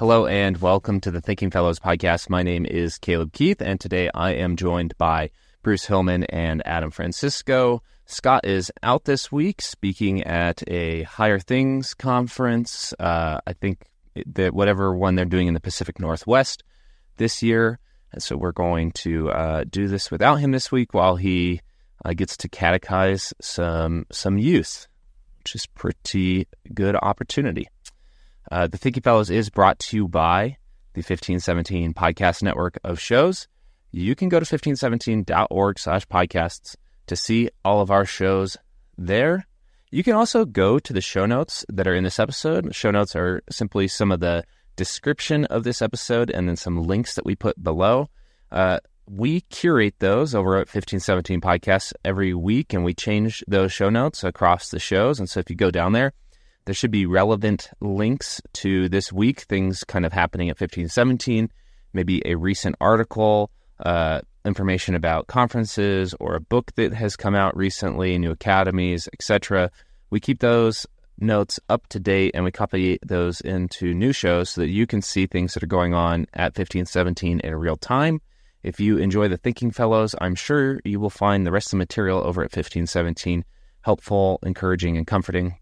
Hello and welcome to the Thinking Fellows podcast. My name is Caleb Keith, and today I am joined by Bruce Hillman and Adam Francisco. Scott is out this week speaking at a Higher Things conference. I think that whatever one they're doing in the Pacific Northwest this year. And so we're going to do this without him this week while he gets to catechize some youth, which is pretty good opportunity. The Thinking Fellows is brought to you by the 1517 podcast network of shows. You can go to 1517.org/podcasts to see all of our shows there. You can also go to the show notes that are in this episode. The show notes are simply some of the description of this episode and then some links that we put below. We curate those over at 1517 Podcasts every week, and we change those show notes across the shows. And so if you go down there, there should be relevant links to this week, things kind of happening at 1517, maybe a recent article, information about conferences, or a book that has come out recently, new academies, etc. We keep those notes up to date, and we copy those into new shows so that you can see things that are going on at 1517 in real time. If you enjoy the Thinking Fellows, I'm sure you will find the rest of the material over at 1517 helpful, encouraging, and comforting.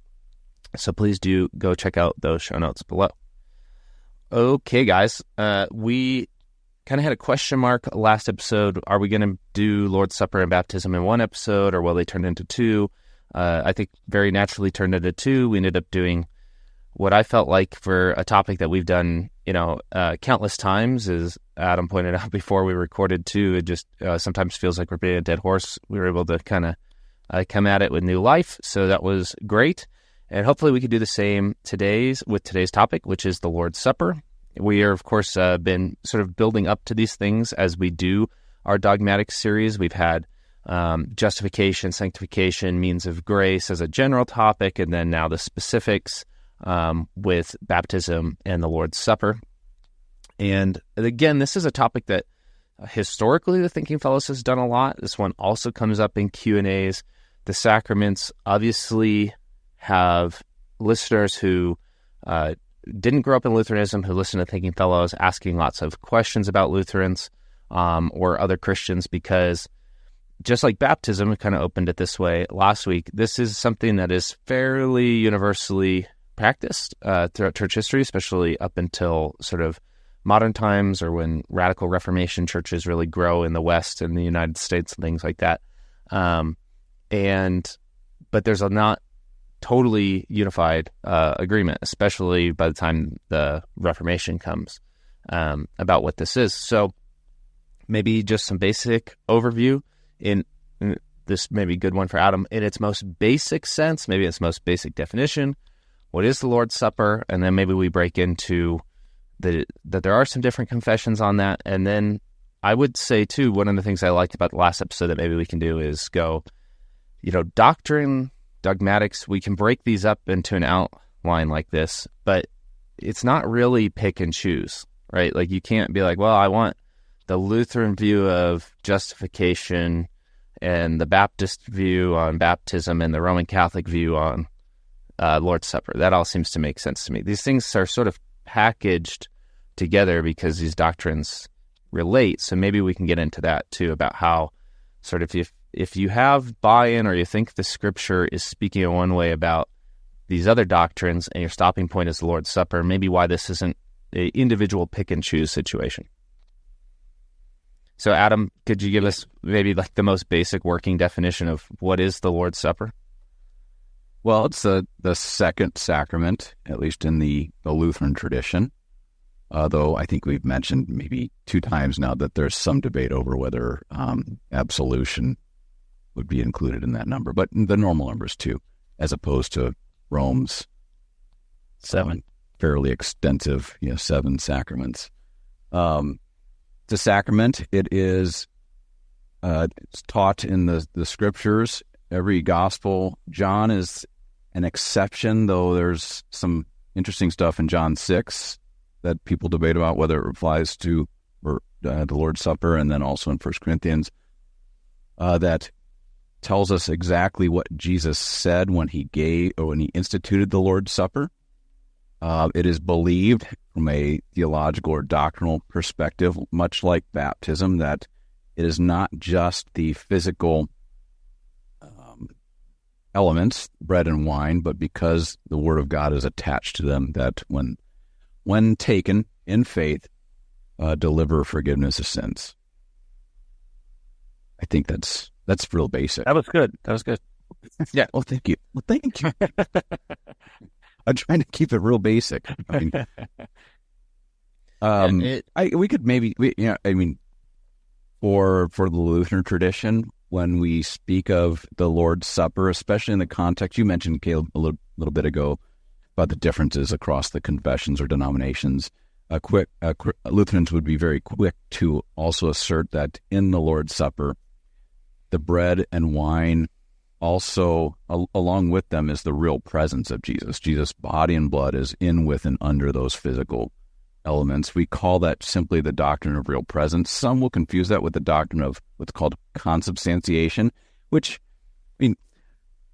So please do go check out those show notes below. Okay, guys, we kind of had a question mark last episode. Are we going to do Lord's Supper and baptism in one episode, or will they turn into two? I think very naturally turned into two. We ended up doing what I felt like for a topic that we've done, countless times, as Adam pointed out before we recorded too. It just sometimes feels like we're beating a dead horse. We were able to kind of come at it with new life, so that was great. And hopefully we could do the same today's topic, which is the Lord's Supper. We are, of course, been sort of building up to these things as we do our dogmatic series. We've had justification, sanctification, means of grace as a general topic, and then now the specifics with baptism and the Lord's Supper. And again, this is a topic that historically the Thinking Fellows has done a lot. This one also comes up in Q&As. The sacraments obviously have listeners who didn't grow up in Lutheranism, who listen to Thinking Fellows, asking lots of questions about Lutherans or other Christians, because just like baptism, we kind of opened it this way last week, this is something that is fairly universally practiced throughout church history, especially up until sort of modern times, or when radical Reformation churches really grow in the West and the United States and things like that. But there's a not totally unified agreement, especially by the time the Reformation comes, about what this is. So maybe just some basic overview in this, maybe a good one for Adam, in its most basic sense, maybe its most basic definition. What is the Lord's Supper? And then maybe we break into that there are some different confessions on that. And then I would say too, one of the things I liked about the last episode that maybe we can do is go, doctrine, dogmatics, we can break these up into an outline like this, but it's not really pick and choose, right? Like you can't be like, well, I want the Lutheran view of justification and the Baptist view on baptism and the Roman Catholic view on Lord's Supper. That all seems to make sense to me. These things are sort of packaged together because these doctrines relate. So maybe we can get into that too, about how sort of if you have buy-in, or you think the Scripture is speaking in one way about these other doctrines, and your stopping point is the Lord's Supper, maybe why this isn't an individual pick-and-choose situation. So, Adam, could you give us maybe like the most basic working definition of what is the Lord's Supper? Well, it's the second sacrament, at least in the Lutheran tradition. Though I think we've mentioned maybe 2 times now that there's some debate over whether absolution would be included in that number, but the normal number is 2, as opposed to Rome's 7 fairly extensive, 7 sacraments. The sacrament, it is it's taught in the Scriptures. Every gospel, John is an exception, though there's some interesting stuff in John 6 that people debate about whether it applies to the Lord's Supper, and then also in 1 Corinthians that tells us exactly what Jesus said when he instituted the Lord's Supper. It is believed from a theological or doctrinal perspective, much like baptism, that it is not just the physical elements, bread and wine, but because the Word of God is attached to them, that when taken in faith, deliver forgiveness of sins. I think that's real basic. That was good. Yeah. Well, thank you. I'm trying to keep it real basic. I mean, we could maybe, for the Lutheran tradition, when we speak of the Lord's Supper, especially in the context, you mentioned, Caleb, a little bit ago about the differences across the confessions or denominations. Lutherans would be very quick to also assert that in the Lord's Supper, the bread and wine also, along with them, is the real presence of Jesus. Jesus' body and blood is in, with, and under those physical elements. We call that simply the doctrine of real presence. Some will confuse that with the doctrine of what's called consubstantiation, which,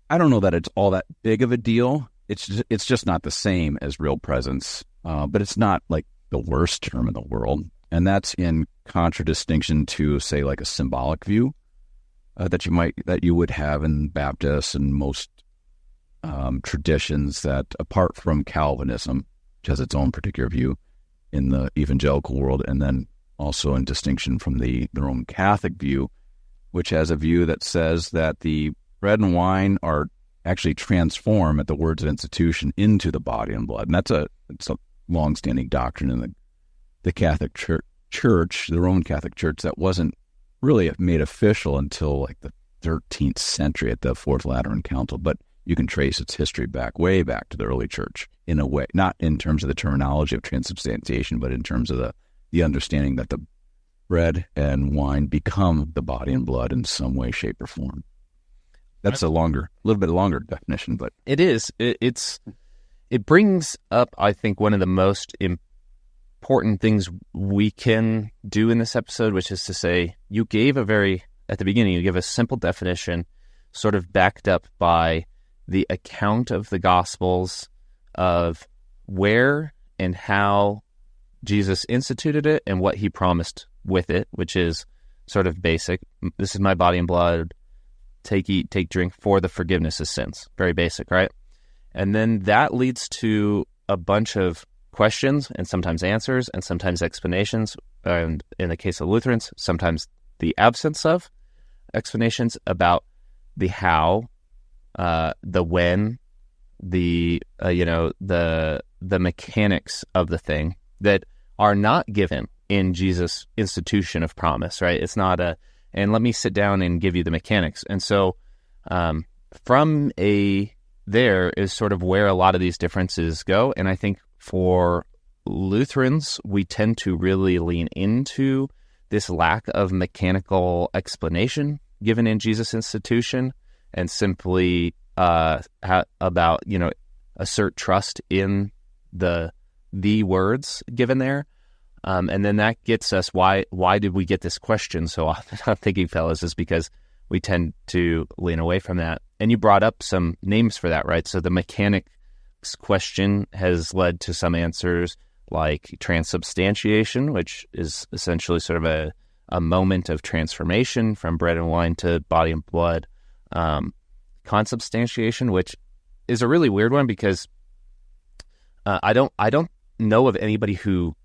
I don't know that it's all that big of a deal. It's just not the same as real presence, but it's not like the worst term in the world. And that's in contradistinction to, say, like a symbolic view that you would have in Baptists and most traditions, that apart from Calvinism, which has its own particular view in the evangelical world, and then also in distinction from the Roman Catholic view, which has a view that says that the bread and wine are actually transform at the words of institution into the body and blood. And it's a long-standing doctrine in the Catholic Church, the Roman Catholic Church, that wasn't really made official until like the 13th century at the Fourth Lateran Council, but you can trace its history way back to the early church in a way, not in terms of the terminology of transubstantiation, but in terms of the understanding that the bread and wine become the body and blood in some way, shape, or form. That's a little bit longer definition, but it is. It brings up, I think, one of the most important things we can do in this episode, which is to say, at the beginning, you give a simple definition, sort of backed up by the account of the Gospels of where and how Jesus instituted it and what he promised with it, which is sort of basic. This is my body and blood. Take, eat, take, drink for the forgiveness of sins. Very basic, right? And then that leads to a bunch of questions and sometimes answers and sometimes explanations. And in the case of Lutherans, sometimes the absence of explanations about the how, the when, the mechanics of the thing that are not given in Jesus' institution of promise, right? It's not and let me sit down and give you the mechanics. And so there is sort of where a lot of these differences go. And I think for Lutherans, we tend to really lean into this lack of mechanical explanation given in Jesus' institution and simply assert trust in the words given there. And then that gets us, why did we get this question so often? I'm thinking, fellas, is because we tend to lean away from that. And you brought up some names for that, right? So the mechanics question has led to some answers like transubstantiation, which is essentially sort of a moment of transformation from bread and wine to body and blood. Consubstantiation, which is a really weird one because I don't know of anybody who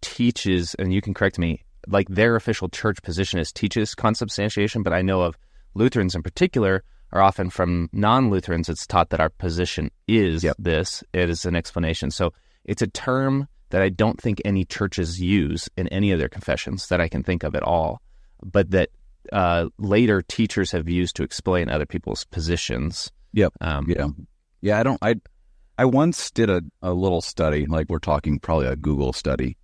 teaches, and you can correct me, like their official church position teaches consubstantiation, but I know of Lutherans in particular, or often from non-Lutherans, it's taught that our position is this. It is an explanation. So it's a term that I don't think any churches use in any of their confessions that I can think of at all, but that later teachers have used to explain other people's positions. Yep. I once did a little study, like we're talking probably a Google study,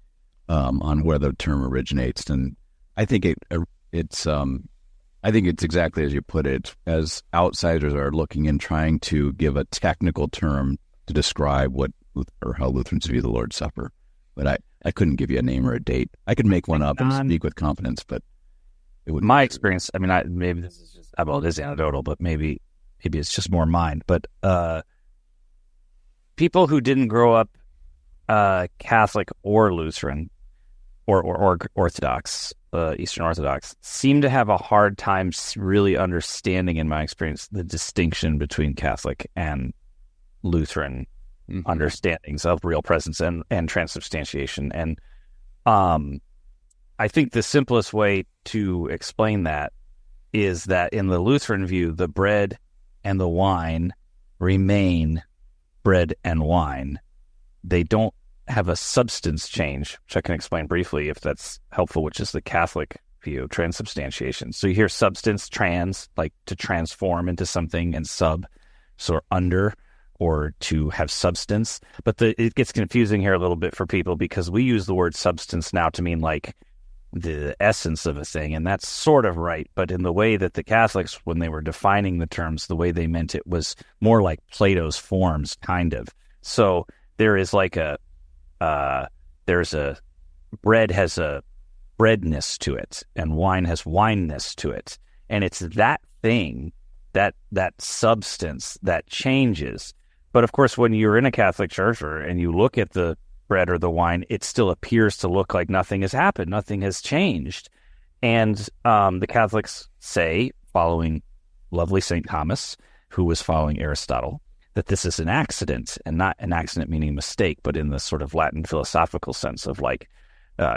on where the term originates, and I think it's exactly as you put it. As outsiders are looking and trying to give a technical term to describe what or how Lutherans view the Lord's Supper, but I couldn't give you a name or a date. I could make one up and speak with confidence, but it would. My experience, maybe this is just it is anecdotal, but maybe it's just more mine. But people who didn't grow up Catholic or Lutheran or Orthodox, Eastern Orthodox, seem to have a hard time really understanding, in my experience, the distinction between Catholic and Lutheran understandings of real presence and transubstantiation. And I think the simplest way to explain that is that in the Lutheran view, the bread and the wine remain bread and wine. They don't have a substance change, which I can explain briefly if that's helpful, which is the Catholic view, transubstantiation. So you hear substance, trans, like to transform into something, and sub, so under, or to have substance. But it gets confusing here a little bit for people because we use the word substance now to mean like the essence of a thing, and that's sort of right. But in the way that the Catholics, when they were defining the terms, the way they meant it was more like Plato's forms, kind of. So there is like bread has a breadness to it, and wine has wineness to it. And it's that thing, that substance that changes. But of course, when you're in a Catholic church and you look at the bread or the wine, it still appears to look like nothing has happened, nothing has changed. And the Catholics say, following lovely St. Thomas, who was following Aristotle, that this is an accident, and not an accident meaning mistake, but in the sort of Latin philosophical sense of like,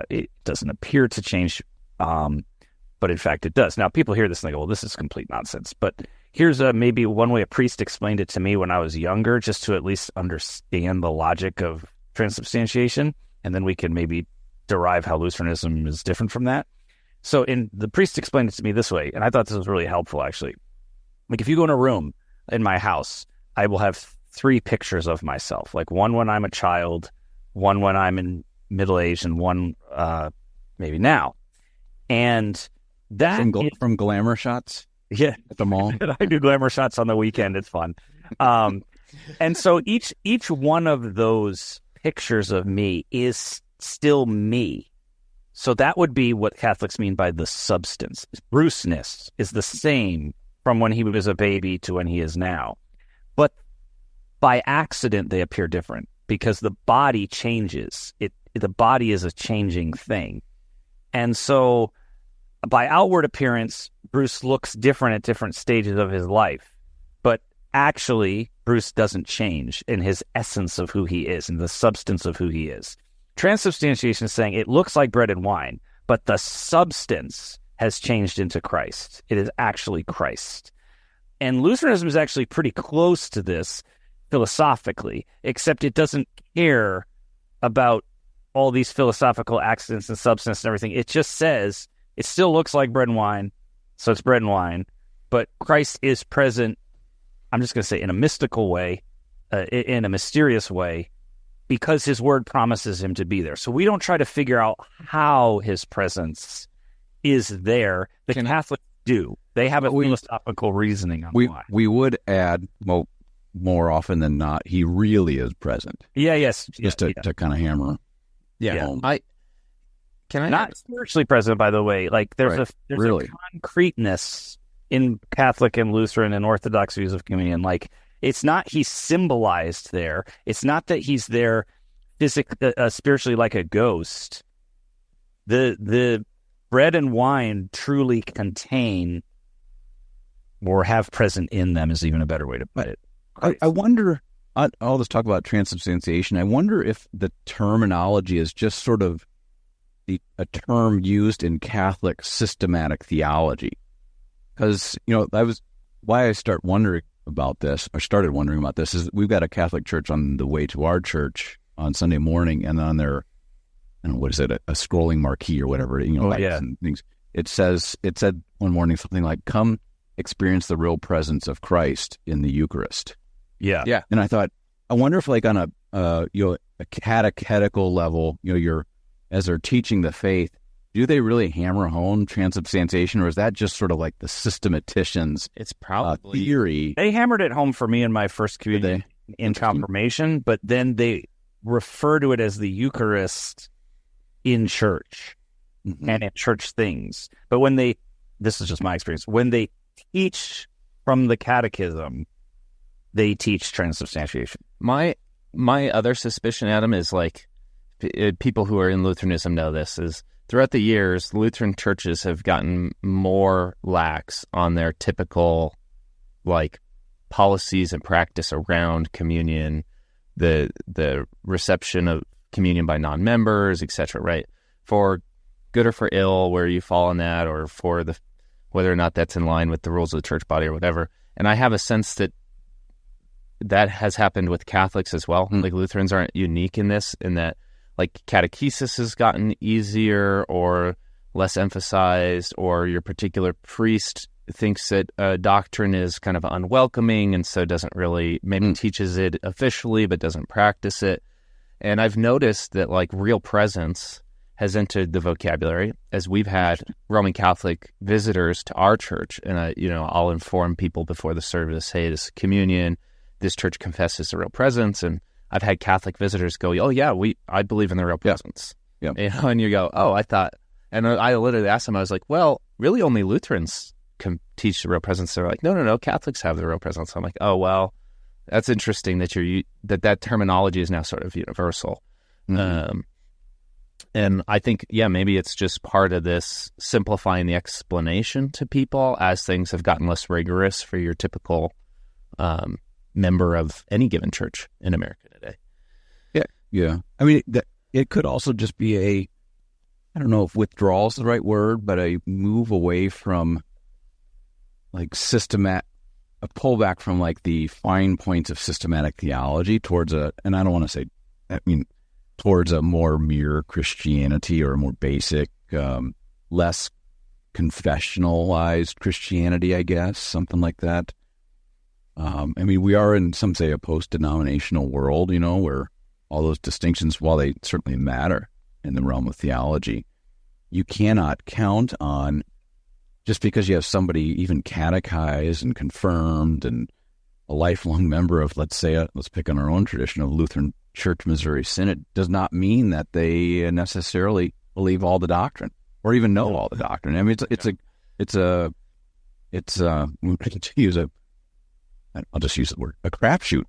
it doesn't appear to change, but in fact it does. Now, people hear this and they go, well, this is complete nonsense. But here's maybe one way a priest explained it to me when I was younger, just to at least understand the logic of transubstantiation, and then we can maybe derive how Lutheranism is different from that. So the priest explained it to me this way, and I thought this was really helpful, actually. Like, if you go in a room in my house, I will have 3 pictures of myself, like one when I'm a child, one when I'm in middle age, and one maybe now. And that from glamour shots, yeah, at the mall. I do glamour shots on the weekend. It's fun. And so each one of those pictures of me is still me. So that would be what Catholics mean by the substance. Bruceness is the same from when he was a baby to when he is now. But by accident, they appear different because the body changes. The body is a changing thing. And so by outward appearance, Bruce looks different at different stages of his life. But actually, Bruce doesn't change in his essence of who he is and the substance of who he is. Transubstantiation is saying it looks like bread and wine, but the substance has changed into Christ. It is actually Christ. And Lutheranism is actually pretty close to this philosophically, except it doesn't care about all these philosophical accidents and substance and everything. It just says it still looks like bread and wine, so it's bread and wine, but Christ is present, I'm just going to say, in a mystical way, in a mysterious way, because his word promises him to be there. So we don't try to figure out how his presence is there. The Catholics do. They have a philosophical reasoning on why. We would add, more often than not, he really is present. Yeah, yes. Just to kind of hammer. Yeah. Can I not spiritually present, by the way. Like there's a concreteness in Catholic and Lutheran and Orthodox views of communion. Like, it's not he's symbolized there. It's not that he's there physically, spiritually, like a ghost. The bread and wine truly contain or have present in them is even a better way to put it. I wonder, all this talk about transubstantiation, I wonder if the terminology is just sort of a term used in Catholic systematic theology. Because, that was why I started wondering about this, is we've got a Catholic church on the way to our church on Sunday morning, and on their, I don't know, what is it, a scrolling marquee or whatever, and things. It said one morning something like, "Come experience the real presence of Christ in the Eucharist." Yeah. Yeah. And I thought, I wonder if like on a catechetical level, as they're teaching the faith, do they really hammer home transubstantiation, or is that just sort of like the systematicians' it's probably theory? They hammered it home for me in my first communion in confirmation, but then they refer to it as the Eucharist in church and in church things. But this is just my experience, when they teach from the catechism, they teach transubstantiation. My my other suspicion, Adam, is like people who are in Lutheranism know this, is throughout the years, Lutheran churches have gotten more lax on their typical like policies and practice around communion, the reception of communion by non-members, etc., right? For good or for ill, where you fall on that, or for whether or not that's in line with the rules of the church body or whatever. And I have a sense that has happened with Catholics as well. Like Lutherans aren't unique in this, in that like catechesis has gotten easier or less emphasized, or your particular priest thinks that doctrine is kind of unwelcoming and so doesn't really, maybe teaches it officially but doesn't practice it. And I've noticed that like real presence has entered the vocabulary as we've had Roman Catholic visitors to our church. And I'll inform people before the service, hey, this is communion, this church confesses the real presence. And I've had Catholic visitors go, oh yeah, I believe in the real presence. Yeah. And you go, oh, I thought, and I literally asked them, I was like, well, really only Lutherans can teach the real presence. They're like, no, Catholics have the real presence. I'm like, oh, well, that's interesting that that terminology is now sort of universal. Mm-hmm. And I think, maybe it's just part of this simplifying the explanation to people as things have gotten less rigorous for your typical member of any given church in America today. Yeah. I mean, it could also just be I don't know if withdrawal is the right word, but a move away from like a pullback from like the fine points of systematic theology towards and I don't want to say, towards a more mere Christianity, or a more basic, less confessionalized Christianity, I guess, something like that. We are in, some say, a post-denominational world, where all those distinctions, while they certainly matter in the realm of theology, you cannot count on, just because you have somebody even catechized and confirmed and a lifelong member of, let's pick on our own tradition of Lutheran Church Missouri Synod, does not mean that they necessarily believe all the doctrine or even know all the doctrine. I mean, I'll just use the word, a crapshoot,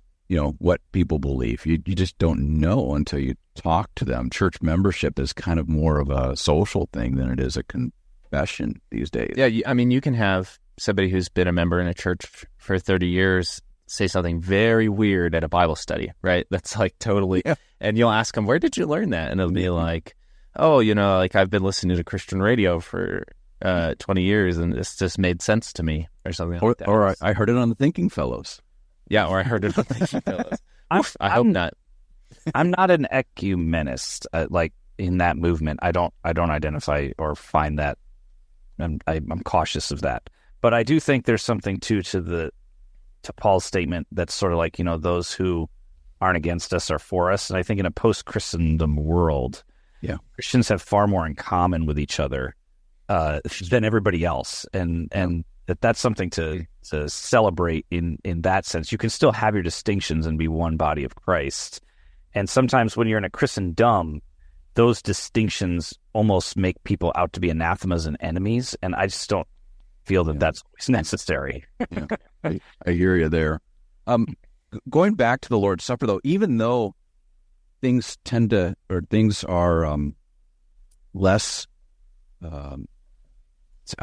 what people believe. You just don't know until you talk to them. Church membership is kind of more of a social thing than it is a confession these days. Yeah, you can have somebody who's been a member in a church for 30 years say something very weird at a Bible study, right? That's like totally, and you'll ask them, where did you learn that? And it'll be like, oh, like I've been listening to Christian radio for 20 years and this just made sense to me, or something like that. Or I heard it on the Thinking Fellows. Yeah, or I heard it on the Thinking Fellows. I hope not. I'm not an ecumenist, like in that movement. I don't identify or find that. I'm cautious of that. But I do think there's something to Paul's statement that's sort of like, those who aren't against us are for us. And I think in a post-Christendom world, Christians have far more in common with each other than everybody else. And that's something to celebrate in that sense. You can still have your distinctions and be one body of Christ. And sometimes when you're in a Christendom, those distinctions almost make people out to be anathemas and enemies. And I just don't feel that that's always necessary. I hear you there. Going back to the Lord's Supper, though, even though things are less, I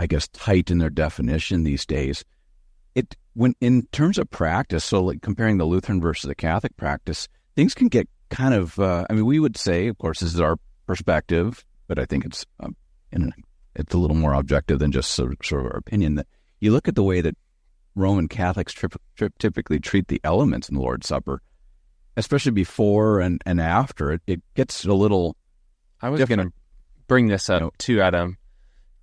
guess, tight in their definition these days, when in terms of practice, so like comparing the Lutheran versus the Catholic practice, things can get kind of, we would say, of course, this is our perspective, but I think it's a little more objective than just sort of our opinion, that you look at the way that Roman Catholics typically treat the elements in the Lord's Supper, especially before and after, it gets a little I was going to bring this up too, Adam,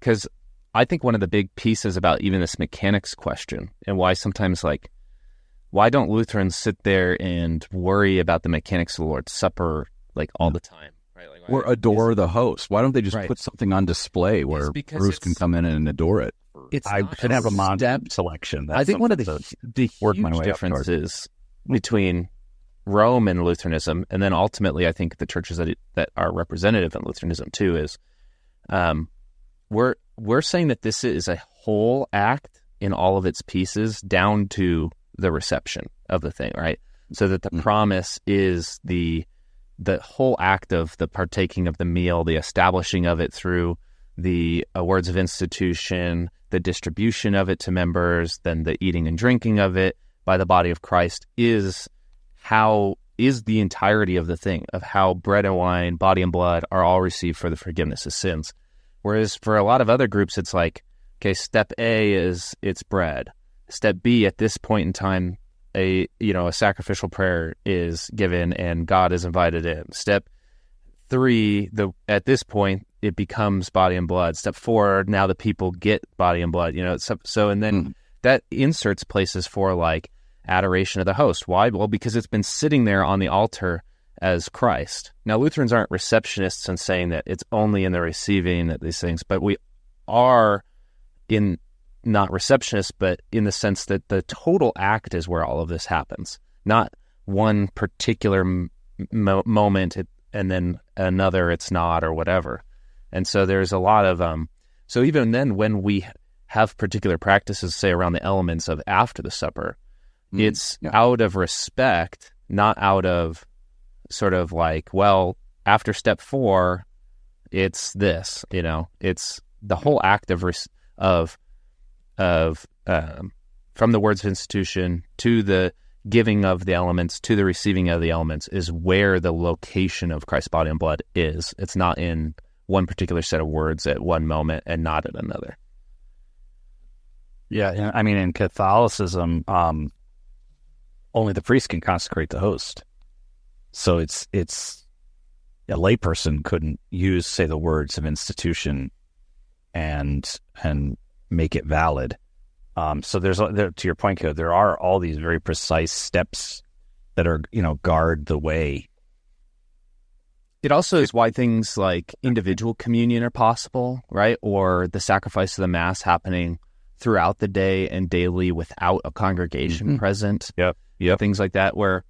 because I think one of the big pieces about even this mechanics question and why sometimes, like, why don't Lutherans sit there and worry about the mechanics of the Lord's Supper like all the time? Right? Like, or adore the host. Why don't they just put something on display where Bruce can come in and adore it? I should have a step selection. I think one of the huge differences between Rome and Lutheranism, and then ultimately I think the churches that are representative in Lutheranism too, is we're saying that this is a whole act in all of its pieces down to the reception of the thing, right? so that the promise is the whole act of the partaking of the meal, the establishing of it through the words of institution, the distribution of it to members, then the eating and drinking of it by the body of Christ is the entirety of the thing, of how bread and wine, body and blood are all received for the forgiveness of sins. Whereas for a lot of other groups, it's like, okay, step A is it's bread. Step B, at this point in time, a sacrificial prayer is given and God is invited in. Step 3, at this point, it becomes body and blood. Step 4, now the people get body and blood. So and then that inserts places for like adoration of the host. Why? Well, because it's been sitting there on the altar as Christ. Now, Lutherans aren't receptionists and saying that it's only in the receiving that these things, but we are not receptionists, but in the sense that the total act is where all of this happens, not one particular moment and then another it's not or whatever. And so there's a lot of so even then when we have particular practices, say around the elements of after the supper, it's out of respect, not out of sort of like, well, after step 4, it's this, it's the whole act of from the words of institution to the giving of the elements to the receiving of the elements is where the location of Christ's body and blood is. It's not in one particular set of words at one moment and not at another. Yeah, I mean, in Catholicism, only the priest can consecrate the host. So it's a layperson couldn't use, say, the words of institution and make it valid. So to your point, Caleb, there are all these very precise steps that are, guard the way. It also is why things like individual communion are possible, right? Or the sacrifice of the Mass happening throughout the day and daily without a congregation present. Yep. Things like that, where,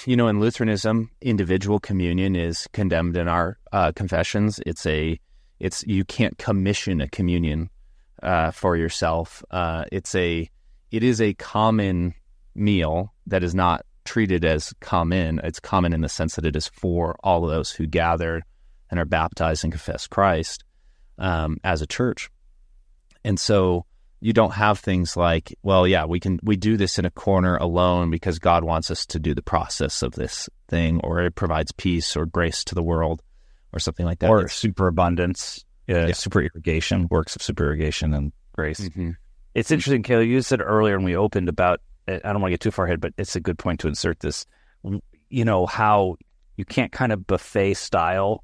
in Lutheranism, individual communion is condemned in our confessions. You can't commission a communion for yourself. It is a common meal that is not treated as common. It's common in the sense that it is for all of those who gather and are baptized and confess Christ as a church. And so you don't have things like, well, yeah, we do this in a corner alone because God wants us to do the process of this thing, or it provides peace or grace to the world or something like that. Or superabundance, super irrigation, works of super irrigation and grace. Mm-hmm. It's interesting, Caleb, you said earlier when we opened about, I don't want to get too far ahead, but it's a good point to insert this, how you can't kind of buffet style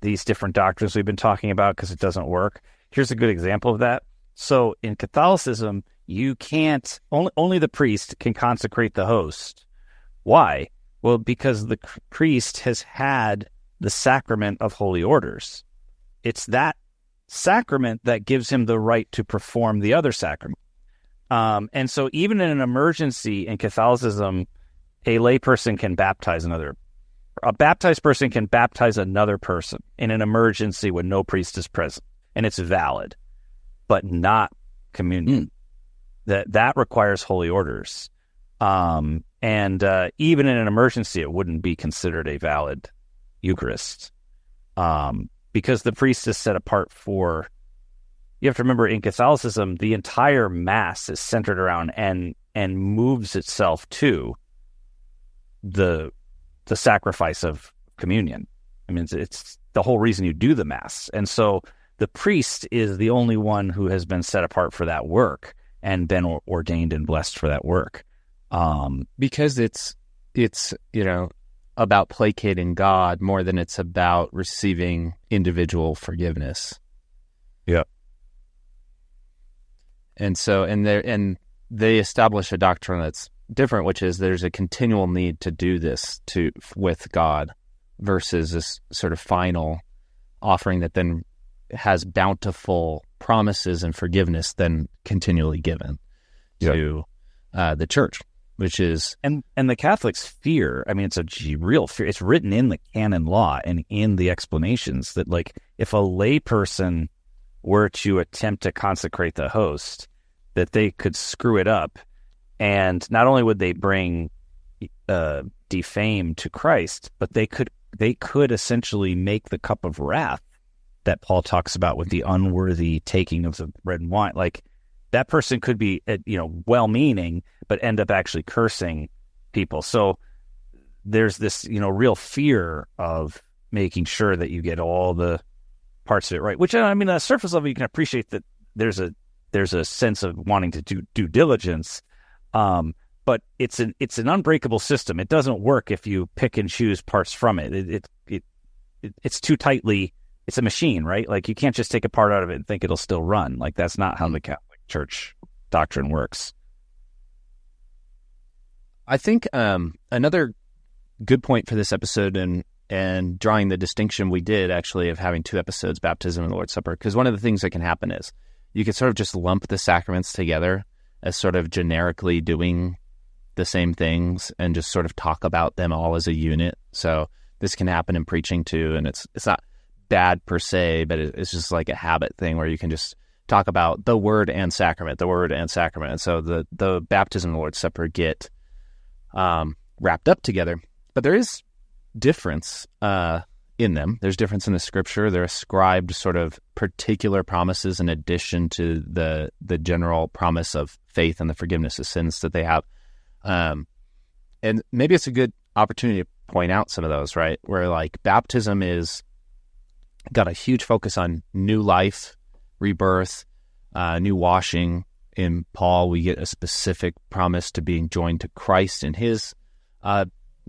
these different doctrines we've been talking about because it doesn't work. Here's a good example of that. So in Catholicism, you can't, only the priest can consecrate the host. Why? Well, because the priest has had the sacrament of holy orders. It's that sacrament that gives him the right to perform the other sacrament. And so even in an emergency in Catholicism, a layperson can baptize a baptized person can baptize another person in an emergency when no priest is present, and it's valid, but not communion. That requires holy orders. And even in an emergency, it wouldn't be considered a valid Eucharist. Because the priest is set apart for, you have to remember in Catholicism, the entire Mass is centered around and moves itself to the sacrifice of communion. I mean, it's the whole reason you do the Mass. And so the priest is the only one who has been set apart for that work and been ordained and blessed for that work. Because it's about placating God more than it's about receiving individual forgiveness. Yep. And so, and they establish a doctrine that's different, which is there's a continual need to do this with God versus this sort of final offering that then has bountiful promises and forgiveness then continually given to the church, which is... And the Catholics fear, I mean, it's a real fear. It's written in the canon law and in the explanations that, like, if a layperson were to attempt to consecrate the host, that they could screw it up. And not only would they bring defame to Christ, but they could essentially make the cup of wrath that Paul talks about with the unworthy taking of the bread and wine. Like, that person could be, well-meaning, but end up actually cursing people. So there's this, real fear of making sure that you get all the parts of it right. Which, I mean, on a surface level, you can appreciate that there's a sense of wanting to do due diligence. But it's an unbreakable system. It doesn't work if you pick and choose parts from it. It's too tightly. It's a machine, right? Like, you can't just take a part out of it and think it'll still run. Like, that's not how the Catholic Church doctrine works. I think another good point for this episode and drawing the distinction we did actually of having two episodes, baptism and the Lord's Supper, because one of the things that can happen is you can sort of just lump the sacraments together as sort of generically doing the same things and just sort of talk about them all as a unit. So this can happen in preaching too, and it's not bad per se, but it's just like a habit thing where you can just talk about the word and sacrament, the word and sacrament. And so the baptism and the Lord's Supper get wrapped up together. But there is difference in them. There's difference in the scripture. They're ascribed sort of particular promises in addition to the general promise of faith and the forgiveness of sins that they have. And maybe it's a good opportunity to point out some of those, right? Where like baptism is got a huge focus on new life, rebirth, new washing. In Paul, we get a specific promise to being joined to Christ in his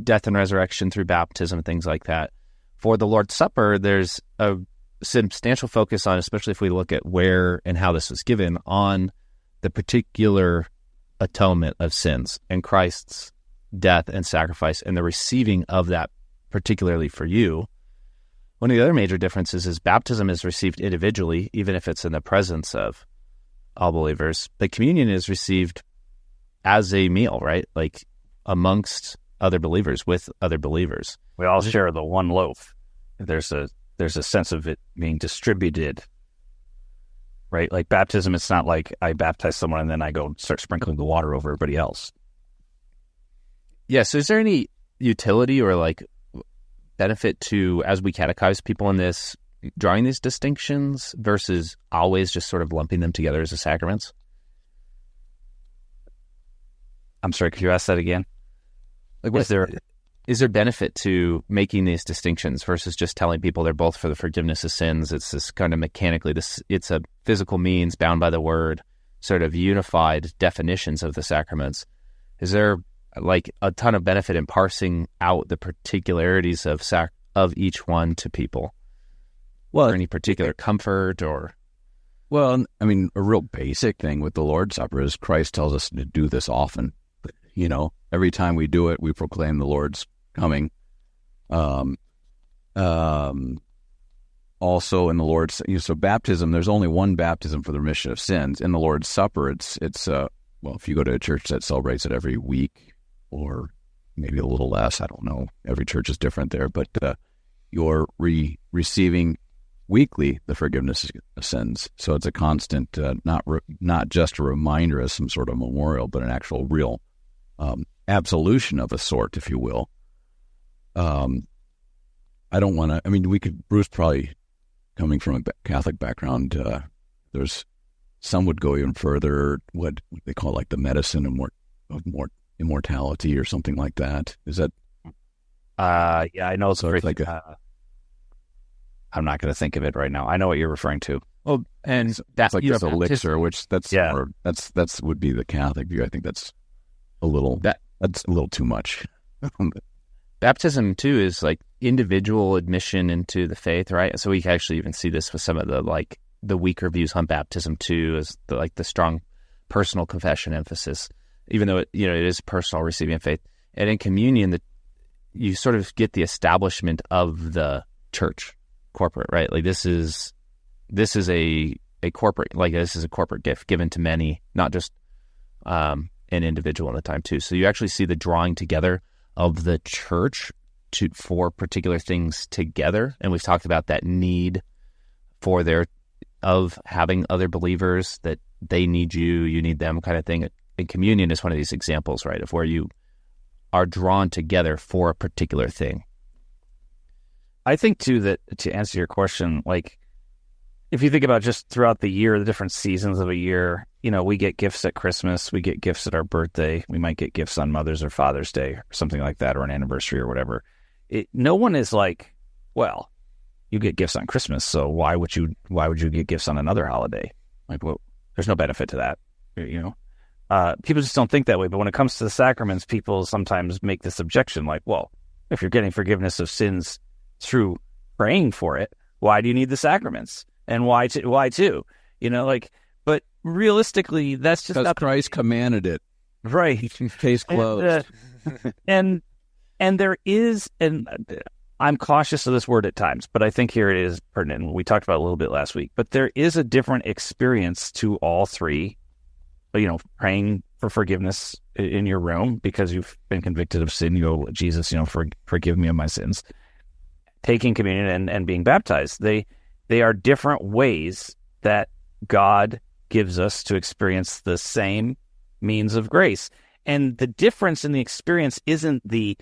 death and resurrection through baptism and things like that. For the Lord's Supper, there's a substantial focus on, especially if we look at where and how this was given, on the particular atonement of sins and Christ's death and sacrifice and the receiving of that particularly for you. One of the other major differences is baptism is received individually, even if it's in the presence of all believers. But communion is received as a meal, right? Like amongst other believers, with other believers. We all share the one loaf. There's a sense of it being distributed, right? Like baptism, it's not like I baptize someone and then I go start sprinkling the water over everybody else. Yeah, so is there any utility or like benefit to, as we catechize people in this, drawing these distinctions versus always just sort of lumping them together as the sacraments? I'm sorry, could you ask that again? Like, is there benefit to making these distinctions versus just telling people they're both for the forgiveness of sins? It's this kind of mechanically, it's a physical means bound by the word, sort of unified definitions of the sacraments. Is there like a ton of benefit in parsing out the particularities of each one to people? Well, or any particular comfort or? Well, I mean, a real basic thing with the Lord's Supper is Christ tells us to do this often. You know, every time we do it, we proclaim the Lord's coming. Also in the Lord's, so baptism, there's only one baptism for the remission of sins. In the Lord's Supper, it's well, if you go to a church that celebrates it every week or maybe a little less, I don't know. Every church is different there, but you're receiving weekly the forgiveness of sins. So it's a constant, not just a reminder as some sort of memorial, but an actual real absolution of a sort, if you will. I don't want to, I mean, Bruce probably coming from a Catholic background, there's some would go even further, what they call like the medicine of immortality or something like that. Is that? Yeah, I know. So it's like I'm not going to think of it right now. I know what you're referring to. Well, and that's like this elixir, which that's would be the Catholic view. I think that's a little too much. Baptism too is like individual admission into the faith, right? So we can actually even see this with some of the weaker views on baptism too, as the strong personal confession emphasis, even though it is personal receiving of faith. And in communion, you sort of get the establishment of the church corporate, right? Like this is a corporate, like this is a corporate gift given to many, not just an individual in the time too. So you actually see the drawing together of the church for particular things together. And we've talked about that need of having other believers, that they need you need them kind of thing. And communion is one of these examples, right, of where you are drawn together for a particular thing. I think too that to answer your question, like if you think about just throughout the year, the different seasons of a year, we get gifts at Christmas, we get gifts at our birthday, we might get gifts on Mother's or Father's Day or something like that, or an anniversary or whatever. No one is like, well, you get gifts on Christmas, so why would you get gifts on another holiday? Like, well, there's no benefit to that, People just don't think that way. But when it comes to the sacraments, people sometimes make this objection, like, well, if you're getting forgiveness of sins through praying for it, why do you need the sacraments? And why too? But realistically, that's just because Christ commanded it. Right. Case closed. And there is, and I'm cautious of this word at times, but I think here it is pertinent. We talked about it a little bit last week, but there is a different experience to all three. Praying for forgiveness in your room because you've been convicted of sin. You go, Jesus, forgive me of my sins. Taking communion and being baptized. They are different ways that God gives us to experience the same means of grace. And the difference in the experience isn't the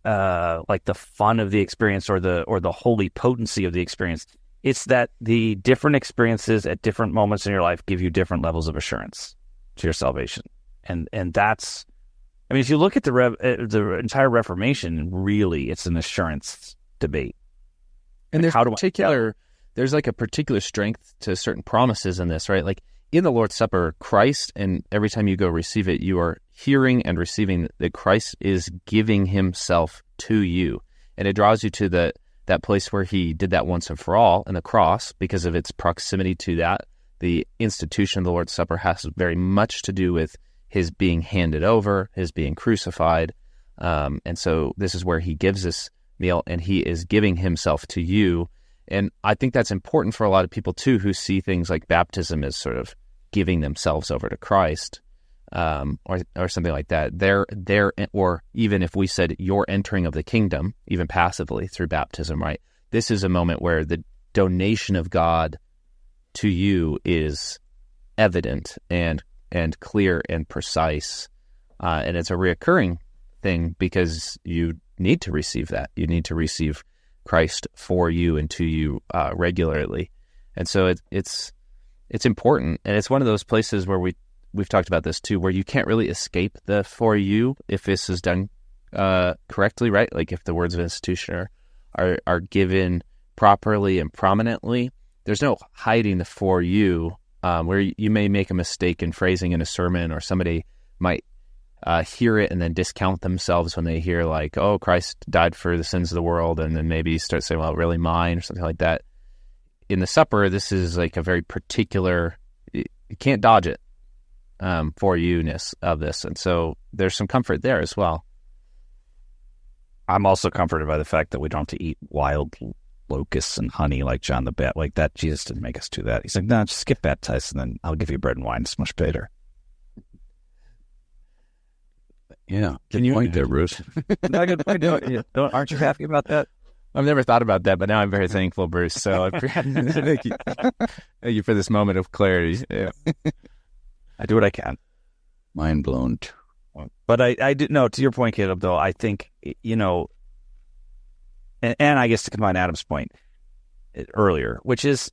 like the fun of the experience or the holy potency of the experience. It's that the different experiences at different moments in your life give you different levels of assurance to your salvation. And that's, if you look at the entire Reformation, really it's an assurance debate. And there's like a particular strength to certain promises in this, right? Like in the Lord's Supper, Christ, and every time you go receive it, you are hearing and receiving that Christ is giving himself to you. And it draws you to that place where he did that once and for all in the cross because of its proximity to that. The institution of the Lord's Supper has very much to do with his being handed over, his being crucified. And so this is where he gives this meal and he is giving himself to you. And I think that's important for a lot of people too, who see things like baptism as sort of giving themselves over to Christ, or something like that. Or even if we said your entering of the kingdom, even passively through baptism, right? This is a moment where the donation of God to you is evident and clear and precise, and it's a reoccurring thing because you need to receive that. You need to receive Christ for you and to you regularly, and so it's important, and it's one of those places where we've talked about this too, where you can't really escape the for you if this is done correctly, right? Like if the words of institution are given properly and prominently. There's no hiding the for you, where you may make a mistake in phrasing in a sermon, or somebody might hear it and then discount themselves when they hear like, oh, Christ died for the sins of the world, and then maybe start saying, well, really mine, or something like that. In the supper, this is like a very particular, you can't dodge it, for you-ness of this. And so there's some comfort there as well. I'm also comforted by the fact that we don't have to eat wild locusts and honey like John the Baptist, like that. Jesus didn't make us do that. He's like, no, just get baptized and then I'll give you bread and wine. It's much better. Yeah, good point there, Bruce. No, good point. Aren't you happy about that? I've never thought about that, but now I'm very thankful, Bruce. So thank you. Thank you for this moment of clarity. Yeah. I do what I can. Mind blown. But I do know, to your point, Caleb, though, I think, and I guess to combine Adam's point earlier, which is,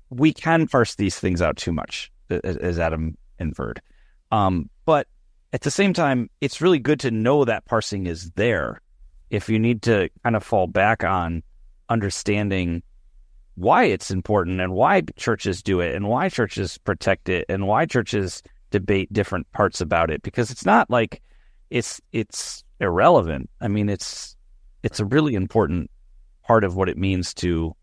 we can parse these things out too much, as Adam inferred. But at the same time, it's really good to know that parsing is there if you need to kind of fall back on understanding why it's important and why churches do it and why churches protect it and why churches debate different parts about it, because it's not like it's irrelevant. I mean, it's a really important part of what it means to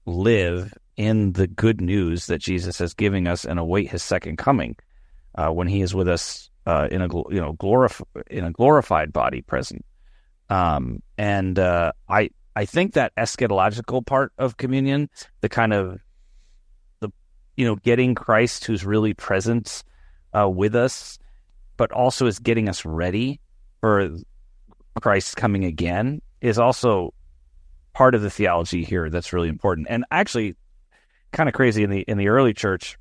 live in the good news that Jesus is giving us and await his second coming, when he is with us in a glorified body present. I think that eschatological part of communion, the kind of getting Christ who's really present with us, but also is getting us ready for Christ coming again, is also part of the theology here that's really important. And actually kind of crazy in the early church,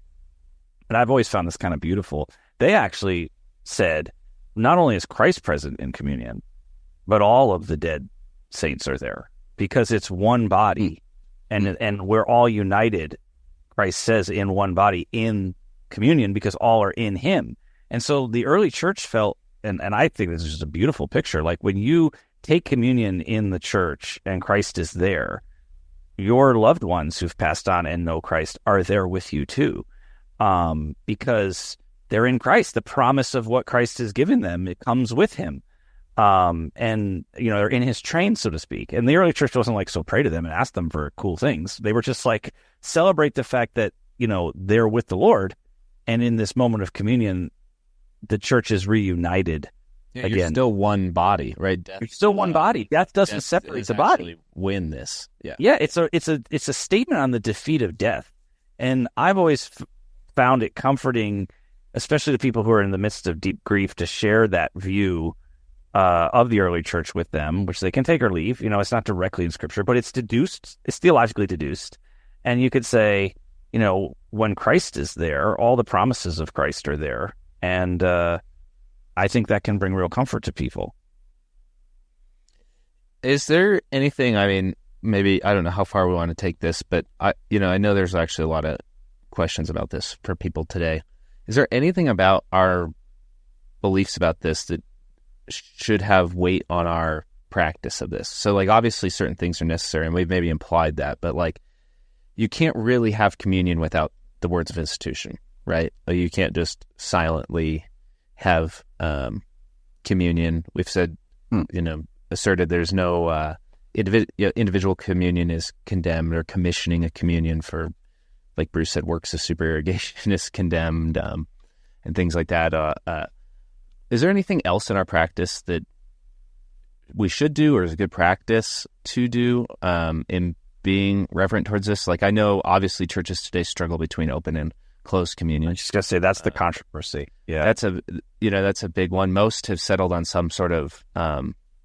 and I've always found this kind of beautiful, they actually said not only is Christ present in communion, but all of the dead saints are there because it's one body, and we're all united. Christ says in one body in communion because all are in Him, and so the early church felt, and I think this is just a beautiful picture. Like when you take communion in the church and Christ is there, your loved ones who've passed on and know Christ are there with you too, because they're in Christ. The promise of what Christ has given them, it comes with Him. And, they're in His train, so to speak. And the early church wasn't like, so pray to them and ask them for cool things. They were just like, celebrate the fact that, they're with the Lord. And in this moment of communion, the church is reunited again. You're still one body, right? You're still one body. Death doesn't separate the body. Win this. Yeah. Yeah. It's a statement on the defeat of death. And I've always found it comforting, especially to people who are in the midst of deep grief, to share that view of the early church with them, which they can take or leave. It's not directly in Scripture, but it's deduced. It's theologically deduced. And you could say, when Christ is there, all the promises of Christ are there. And I think that can bring real comfort to people. Is there anything, maybe, I don't know how far we want to take this, but I know there's actually a lot of questions about this for people today. Is there anything about our beliefs about this that should have weight on our practice of this? So, obviously certain things are necessary, and we've maybe implied that, but, you can't really have communion without the words of institution, right? You can't just silently have communion. We've said, asserted there's no individual communion is condemned, or commissioning a communion for, like Bruce said, works of supererogation is condemned, and things like that. Is there anything else in our practice that we should do, or is a good practice to do in being reverent towards this? I know obviously churches today struggle between open and closed communion. I was just gonna say that's the controversy. Yeah, that's a big one. Most have settled on some sort of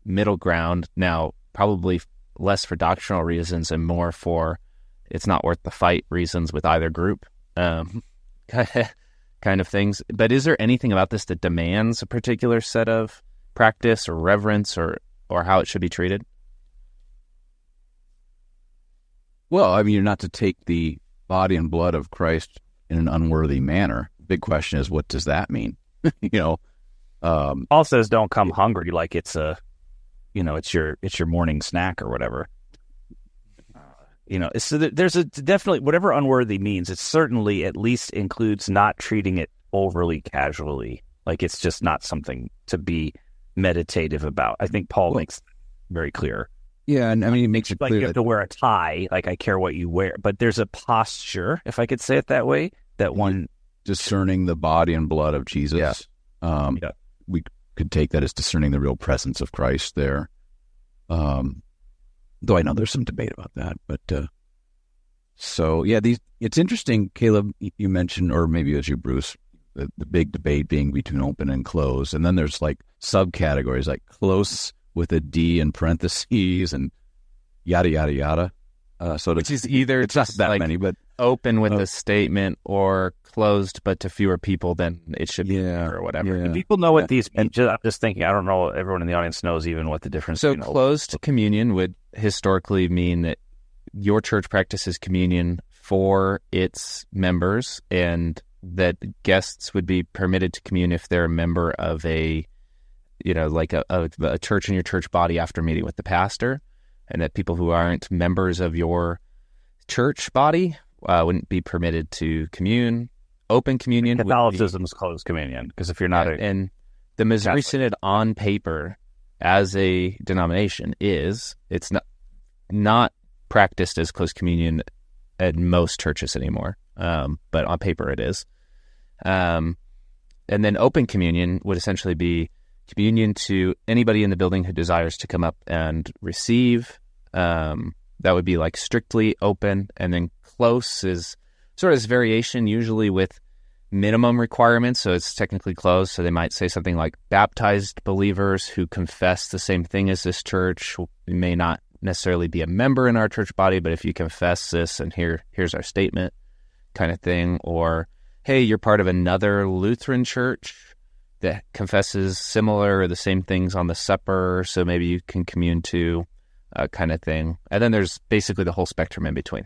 middle ground now, probably less for doctrinal reasons and more for it's not worth the fight reasons with either group, kind of things. But is there anything about this that demands a particular set of practice or reverence or how it should be treated? Well, you're not to take the body and blood of Christ in an unworthy manner. Big question is, what does that mean? Paul says, "Don't come hungry," like it's it's your morning snack or whatever. So there's a definitely, whatever unworthy means, it certainly at least includes not treating it overly casually. It's just not something to be meditative about. I think Paul makes that very clear. Yeah, and it makes it clear you have to wear a tie. I care what you wear, but there's a posture, if I could say it that way, that one discerning the body and blood of Jesus. Yeah. We could take that as discerning the real presence of Christ there. Though I know there's some debate about that, but it's interesting, Caleb. You mentioned, or maybe it was you, Bruce, the big debate being between open and closed, and then there's subcategories like close with a D in parentheses and yada yada yada. Which is either it's not that many, but open with a statement or closed, but to fewer people than it should be, or whatever. Yeah. People know what these. I'm just thinking. I don't know. Everyone in the audience knows even what the difference. So closed communion would historically mean that your church practices communion for its members, and that guests would be permitted to commune if they're a member of a church in your church body after meeting with the pastor, and that people who aren't members of your church body wouldn't be permitted to commune. Open communion. Catholicism's closed communion, because if you're not and the Missouri Synod on paper as a denomination it's not practiced as closed communion at most churches anymore, but on paper it is. And then open communion would essentially be communion to anybody in the building who desires to come up and receive. That would be strictly open, and then close is sort of this variation, usually with minimum requirements, so it's technically closed. So they might say something like baptized believers who confess the same thing as this church. You may not necessarily be a member in our church body, but if you confess this, and here's our statement, kind of thing. Or, hey, you're part of another Lutheran church that confesses similar or the same things on the supper, so maybe you can commune to, kind of thing. And then there's basically the whole spectrum in between.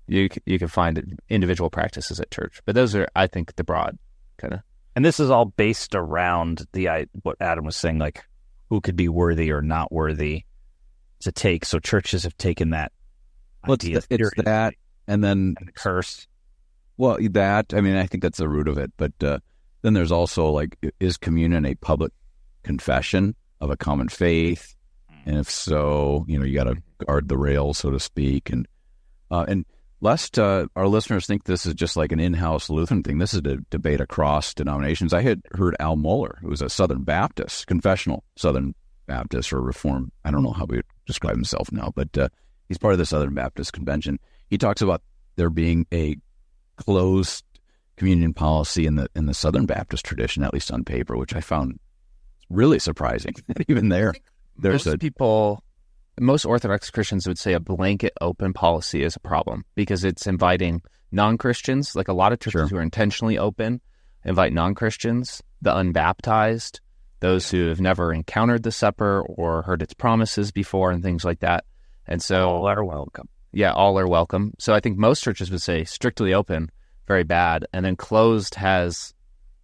You can find individual practices at church, but those are, I think, the broad kind of. And this is all based around what Adam was saying, like who could be worthy or not worthy to take. So churches have taken that idea. It's that, and then the curse. Well, that, I mean, I think that's the root of it. But then there's also, like, is communion a public confession of a common faith? And if so, you got to guard the rails, so to speak. And lest our listeners think this is just like an in-house Lutheran thing, this is a debate across denominations. I had heard Al Mohler, who was a Southern Baptist, confessional Southern Baptist or Reformed. I don't know how he would describe himself now, but he's part of the Southern Baptist Convention. He talks about there being a closed communion policy in the Southern Baptist tradition, at least on paper, which I found really surprising. Even there's most Orthodox Christians would say a blanket open policy is a problem because it's inviting non-Christians, like a lot of churches who are intentionally open, invite non-Christians, the unbaptized, those who have never encountered the supper or heard its promises before and things like that. And so all are welcome. Yeah, all are welcome. So I think most churches would say strictly open, very bad, and then closed has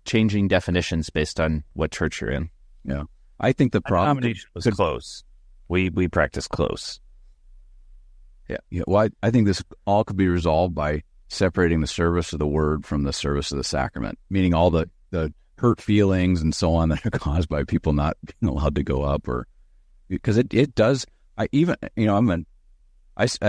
changing definitions based on what church you're in. Yeah. I think the problem... denomination was close. We practice close. Yeah. Well, I think this all could be resolved by separating the service of the word from the service of the sacrament, meaning all the hurt feelings and so on that are caused by people not being allowed to go up, or because it does. I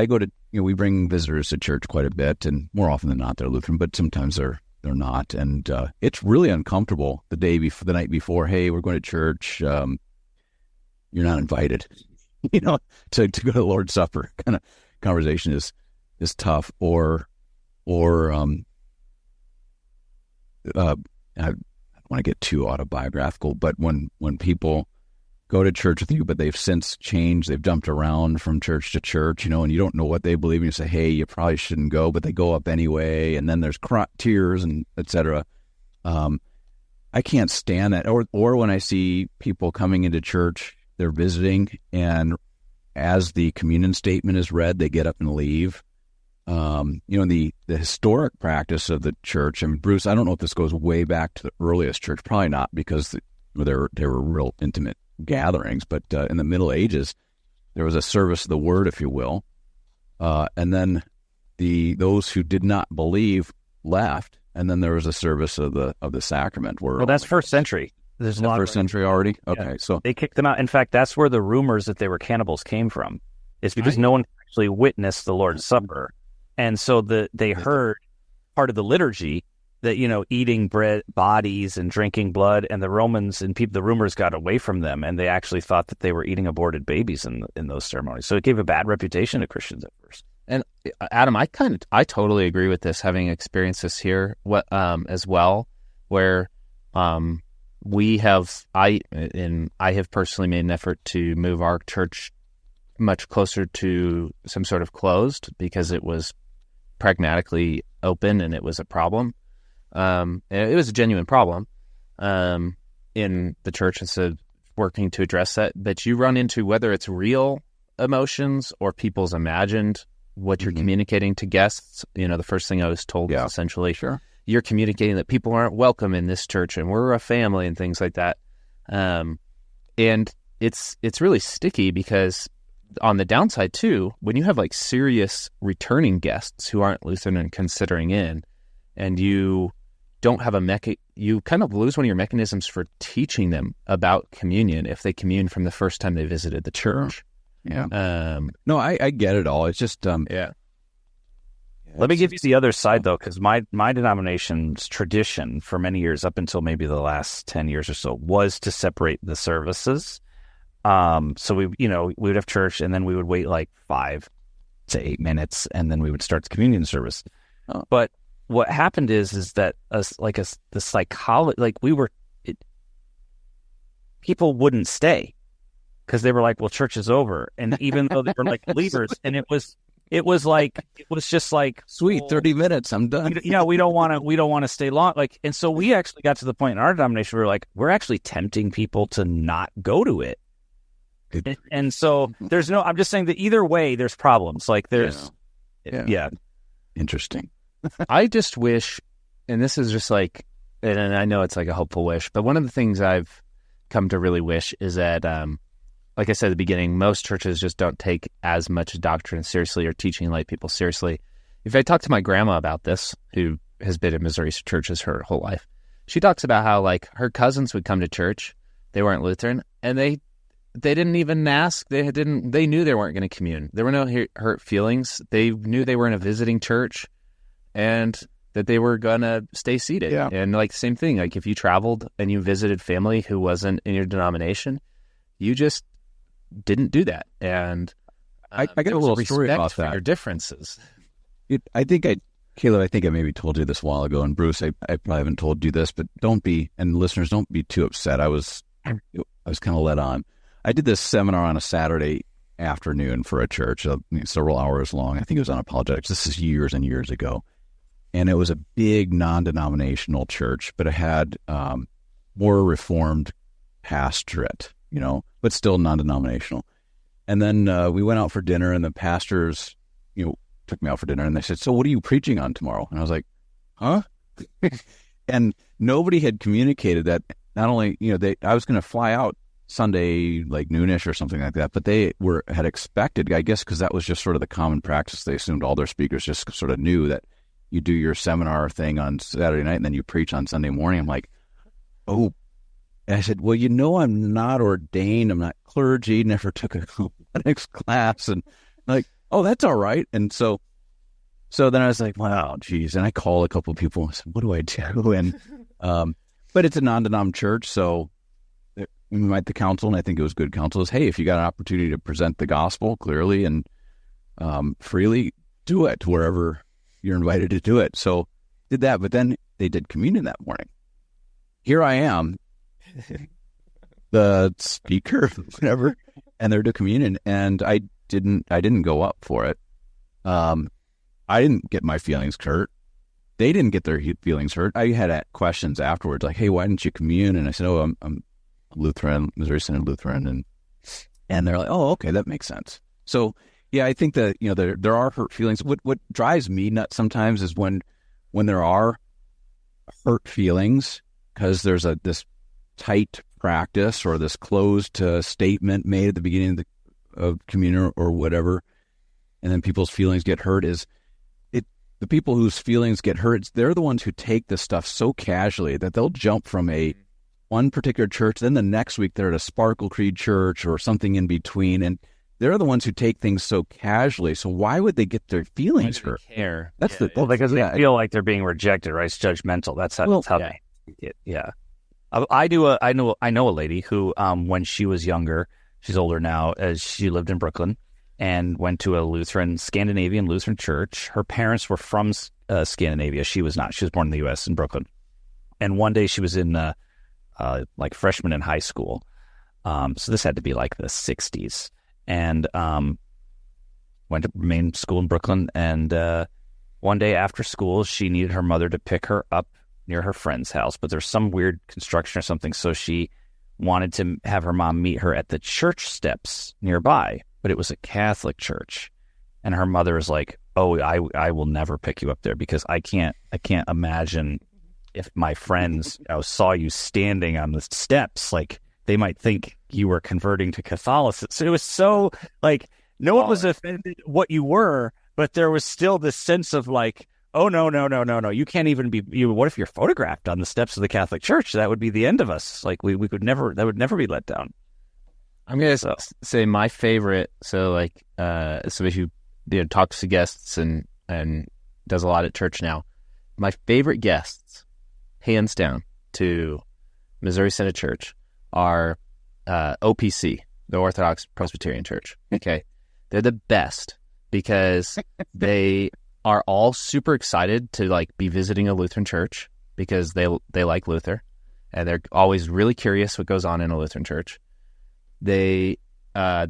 go to, we bring visitors to church quite a bit, and more often than not they're Lutheran, but sometimes they're not, and it's really uncomfortable the night before. Hey, we're going to church. You're not invited. To go to the Lord's Supper kind of conversation is tough. Or I don't want to get too autobiographical, but when people go to church with you, but they've since changed, they've jumped around from church to church, and you don't know what they believe, and you say, hey, you probably shouldn't go, but they go up anyway, and then there's tears and etc. I can't stand that. Or when I see people coming into church, they're visiting, and as the communion statement is read, they get up and leave. The historic practice of the church, I mean, Bruce, I don't know if this goes way back to the earliest church, probably not, because there were real intimate gatherings, but in the Middle Ages, there was a service of the word, if you will, and then those who did not believe left, and then there was a service of the sacrament. Well, that's first century. There's a lot first century already. Okay, yeah. So they kicked them out. In fact, that's where the rumors that they were cannibals came from. It's because no one actually witnessed the Lord's Supper, and so they heard part of the liturgy that eating bread, bodies, and drinking blood, and the Romans and the rumors got away from them, and they actually thought that they were eating aborted babies in those ceremonies. So it gave a bad reputation to Christians at first. And Adam, I totally agree with this, having experienced this here as well, where I have personally made an effort to move our church much closer to some sort of closed because it was pragmatically open and it was a problem. It was a genuine problem in the church, and so working to address that. But you run into whether it's real emotions or people's imagined what you're communicating to guests. The first thing I was told is essentially, you're communicating that people aren't welcome in this church and we're a family and things like that. And it's really sticky because on the downside too, when you have like serious returning guests who aren't Lutheran and considering in, and you don't have you kind of lose one of your mechanisms for teaching them about communion if they commune from the first time they visited the church. Yeah. No, I get it all. It's just, yeah. Let me give you the other side, though, because my denomination's tradition for many years, up until maybe the last 10 years or so, was to separate the services. So we would have church, and then we would wait like 5 to 8 minutes, and then we would start the communion service. Oh. But what happened is that the psychology, people wouldn't stay because they were like, well, church is over. And even though they were like believers, and it was it was just like, Sweet, 30 minutes, I'm done. we don't want to stay long. Like, and so we actually got to the point in our denomination where we're actually tempting people to not go to it. And so I'm just saying that either way, there's problems. Like yeah. Interesting. I just wish, and this is just like, and I know it's like a hopeful wish, but one of the things I've come to really wish is that, like I said at the beginning, most churches just don't take as much doctrine seriously or teaching lay people seriously. If I talk to my grandma about this, who has been in Missouri churches her whole life, she talks about how like her cousins would come to church, they weren't Lutheran, and they didn't even ask. They knew they weren't going to commune. There were no hurt feelings. They knew they were in a visiting church and that they were going to stay seated. Yeah. And like same thing, like if you traveled and you visited family who wasn't in your denomination, you just didn't do that. And I got a little story about that. Your differences. Caleb, I think I maybe told you this a while ago, and Bruce, I probably haven't told you this, but and listeners, don't be too upset. I was kind of led on. I did this seminar on a Saturday afternoon for a church, several hours long. I think it was on apologetics. This is years and years ago. And it was a big non-denominational church, but it had more Reformed pastorate, but still non-denominational. And then we went out for dinner, and the pastors, took me out for dinner, and they said, "So what are you preaching on tomorrow?" And I was like, "Huh?" And nobody had communicated that. Not only, I was going to fly out Sunday, like noonish or something like that, but they had expected, I guess, because that was just sort of the common practice. They assumed all their speakers just sort of knew that you do your seminar thing on Saturday night and then you preach on Sunday morning. I'm like, oh. And I said, well, I'm not ordained. I'm not clergy. Never took a apologetics class. And like, oh, that's all right. And so then I was like, wow, geez. And I called a couple of people and said, what do I do? And, but it's a non-denom church. So we met the council, and I think it was good counsel, is, hey, if you got an opportunity to present the gospel clearly and freely, do it wherever you're invited to do it. So did that, but then they did communion that morning. Here I am, the speaker, whatever, and they're doing communion, and I didn't go up for it. I didn't get my feelings hurt. They didn't get their feelings hurt. I had questions afterwards, like, hey, why didn't you commune? And I said, oh, I'm Lutheran, Missouri Synod Lutheran, and they're like, oh, okay, that makes sense. So yeah, I think that there are hurt feelings. What drives me nuts sometimes is when there are hurt feelings because there's this tight practice or this closed statement made at the beginning of communion or whatever, and then people's feelings get hurt. The people whose feelings get hurt, they're the ones who take this stuff so casually that they'll jump from one particular church, then the next week they're at a Sparkle Creed church or something in between, and they're the ones who take things so casually. So why would they get their feelings hurt? Care. That's because they feel like they're being rejected, right? It's judgmental. That's how they get. Yeah. I know a lady who, when she was younger, she's older now, as she lived in Brooklyn and went to a Scandinavian Lutheran church. Her parents were from Scandinavia. She was not. She was born in the U.S. in Brooklyn. And one day she was in like freshman in high school. So this had to be like the 60s. And went to main school in Brooklyn. And one day after school, she needed her mother to pick her up near her friend's house. But there's some weird construction or something. So she wanted to have her mom meet her at the church steps nearby. But it was a Catholic church. And her mother was like, oh, I will never pick you up there because I can't imagine if my friends saw you standing on the steps, like they might think you were converting to Catholicism. So it was so like no one was offended what you were, but there was still this sense of like, oh no, you can't even be. What if you're photographed on the steps of the Catholic Church? That would be the end of us. Like we could never. That would never be let down. I'm gonna say my favorite. So like somebody who talks to guests and does a lot at church now. My favorite guests, hands down, to Missouri Synod Church are OPC, the Orthodox Presbyterian Church. Okay, they're the best because they are all super excited to like be visiting a Lutheran church because they like Luther, and they're always really curious what goes on in a Lutheran church. They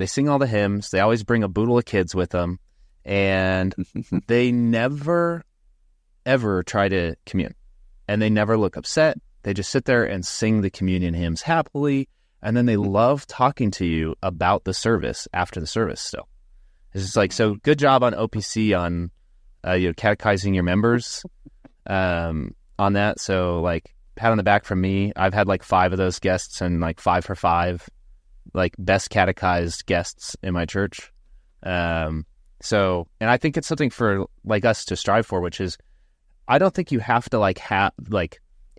sing all the hymns. They always bring a boodle of kids with them, and they never, ever try to commune. And they never look upset. They just sit there and sing the communion hymns happily, and then they love talking to you about the service after the service still. It's just like, so good job on OPC on catechizing your members on that. So like, pat on the back from me. I've had like 5 of those guests, and like 5 for 5, like best catechized guests in my church. So, and I think it's something for like us to strive for, which is, I don't think you have to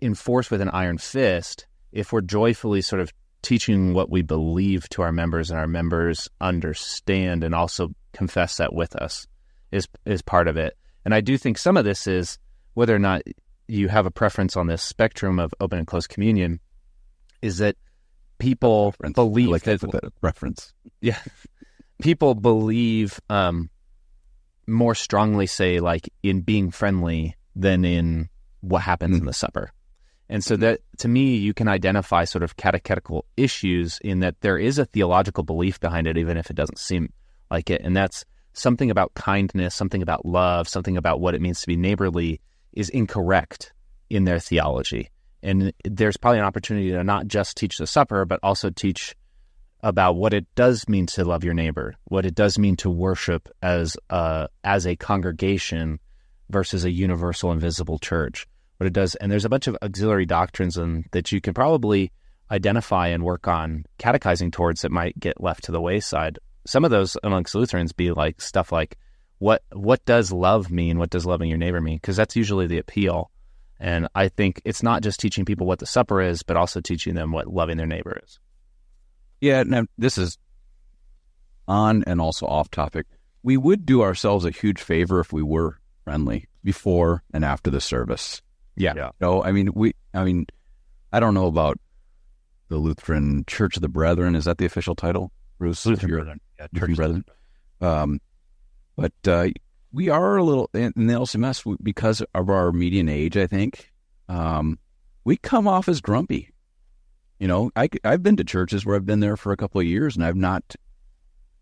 enforce with an iron fist if we're joyfully sort of teaching what we believe to our members, and our members understand and also confess that with us is part of it. And I do think some of this is whether or not you have a preference on this spectrum of open and closed communion, is that people believe that preference. Yeah. People believe more strongly, say, like in being friendly than in what happens in the supper. And so that, to me, you can identify sort of catechetical issues in that there is a theological belief behind it, even if it doesn't seem like it. And that's something about kindness, something about love, something about what it means to be neighborly is incorrect in their theology. And there's probably an opportunity to not just teach the supper, but also teach about what it does mean to love your neighbor, what it does mean to worship as a congregation versus a universal invisible church. What it does, and there's a bunch of auxiliary doctrines that you can probably identify and work on catechizing towards that might get left to the wayside. Some of those amongst Lutherans be like stuff like, what does love mean? What does loving your neighbor mean? Because that's usually the appeal. And I think it's not just teaching people what the supper is, but also teaching them what loving their neighbor is. Yeah, now this is on and also off topic. We would do ourselves a huge favor if we were friendly before and after the service. Yeah. No, I mean, I don't know about the Lutheran Church of the Brethren. Is that the official title, Bruce? Lutheran Brethren. Yeah, Lutheran Brethren. But we are a little, in the LCMS, because of our median age, I think, we come off as grumpy. You know, I've been to churches where I've been there for a couple of years, and I've not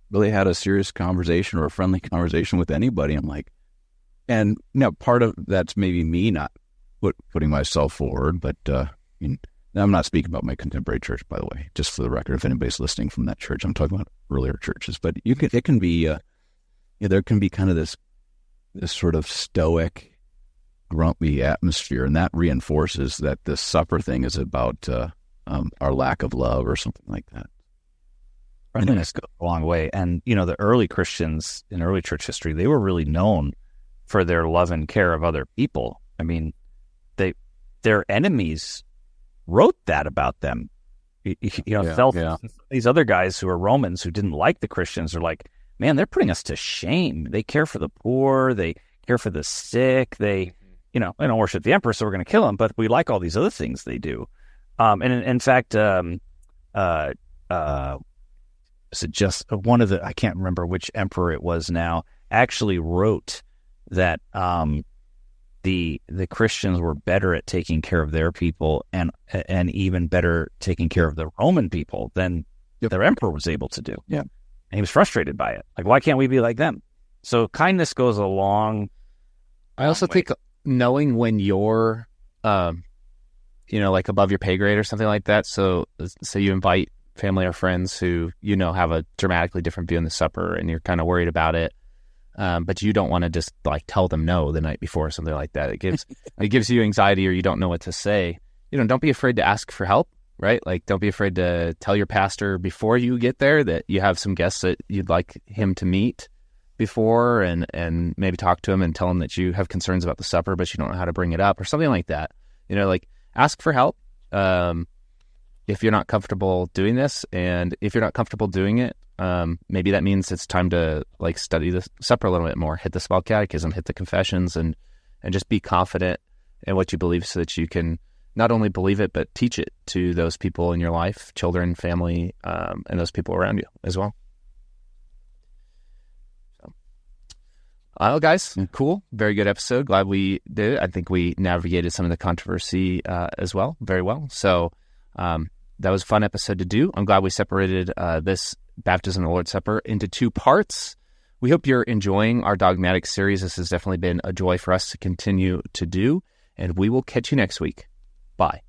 really had a serious conversation or a friendly conversation with anybody. I'm like, and part of that's maybe me not putting myself forward, but I'm not speaking about my contemporary church, by the way, just for the record, if anybody's listening from that church. I'm talking about earlier churches, but it can be, there can be kind of this sort of stoic, grumpy atmosphere, and that reinforces that this supper thing is about our lack of love or something like that. Friendliness goes a long way. And, the early Christians in early church history, they were really known for their love and care of other people. I mean, their enemies wrote that about them. These other guys who are Romans who didn't like the Christians are like, man, they're putting us to shame. They care for the poor. They care for the sick. They don't worship the emperor, so we're going to kill them. But we like all these other things they do. And in fact, is it just one of the, I can't remember which emperor it was now, actually wrote that the Christians were better at taking care of their people and even better taking care of the Roman people than their emperor was able to do. Yeah. And he was frustrated by it. Like, why can't we be like them? So kindness goes a long I also think knowing when you're, like above your pay grade or something like that. So you invite family or friends who, have a dramatically different view in the supper and you're kind of worried about it. But you don't want to just like tell them no the night before or something like that. It gives you anxiety or you don't know what to say. Don't be afraid to ask for help, right? Like, don't be afraid to tell your pastor before you get there that you have some guests that you'd like him to meet before and maybe talk to him and tell him that you have concerns about the supper, but you don't know how to bring it up or something like that. Like ask for help. If you're not comfortable doing this, and if you're not comfortable doing it, maybe that means it's time to like study the supper a little bit more, hit the small catechism, hit the confessions, and just be confident in what you believe so that you can not only believe it, but teach it to those people in your life, children, family, and those people around you as well. So, well, guys, cool. Very good episode. Glad we did it. I think we navigated some of the controversy as well, very well. So that was a fun episode to do. I'm glad we separated this baptism and the Lord's Supper into two parts. We hope you're enjoying our dogmatic series. This has definitely been a joy for us to continue to do, and we will catch you next week. Bye.